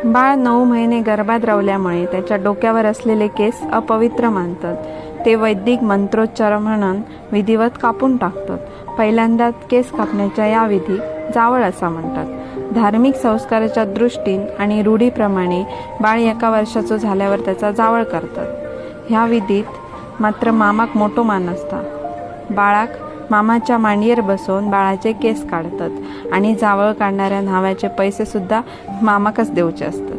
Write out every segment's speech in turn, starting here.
बाळ 9 महिने गर्भात राहिल्यामुळे त्याच्या डोक्यावर असलेले केस अपवित्र मानतात. ते वैदिक मंत्रोच्चार म्हणून विधिवत कापून टाकतात. पहिल्यांदा केस कापण्याच्या या विधी जावळ असा म्हणतात. धार्मिक संस्काराच्या दृष्टीने आणि रूढीप्रमाणे बाळ 1 वर्षाचं झाल्यावर त्याचा जावळ करतात. ह्या विधीत मात्र मामाक मोठो मान असता. बाळाक मामाच्या मांडीवर बसवून बाळाचे केस काढतात आणि जावळ काढणाऱ्या न्हाव्याचे पैसे सुद्धा मामाकच देऊचे असतात.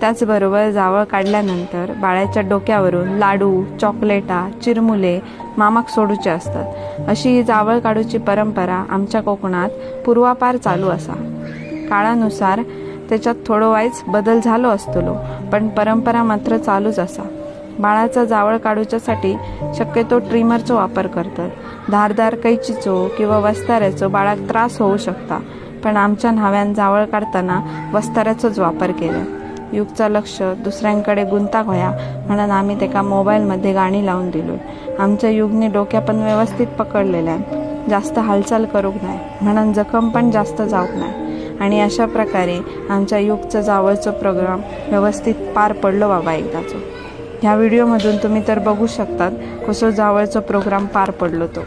त्याचबरोबर जावळ काढल्यानंतर बाळाच्या डोक्यावरून लाडू, चॉकलेटा, चिरमुले मामाक सोडूचे असतात. अशी ही जावळ काढूची परंपरा आमच्या कोकणात पूर्वापार चालू असा. काळानुसार त्याच्यात थोडो वाईच बदल झालो असतलो, पण परंपरा मात्र चालूच असा. बाळाचा जावळ काढूच्यासाठी शक्यतो ट्रिमरचो वापर करतात. धारदार कैचीचो किंवा वस्ताऱ्याचो बाळाक त्रास होऊ शकता, पण आमच्या न्हाव्यान जावळ काढताना वस्ताऱ्याचोच वापर केला. युगचं लक्ष दुसऱ्यांकडे गुंताक होया म्हणून आम्ही त्याका मोबाईलमध्ये गाणी लावून दिलो. आमच्या युगने डोक्या पण व्यवस्थित पकडलेल्या, जास्त हालचाल करूक नाही म्हणून जखम पण जास्त जाऊक नाही. आणि अशा प्रकारे आमच्या युगचं जावळचं प्रोग्राम व्यवस्थित पार पडलो बाबा एकदाचो. ह्या व्हिडिओमधून तुम्ही तर बघू शकतात कसं जावळचं प्रोग्राम पार पडलो तो.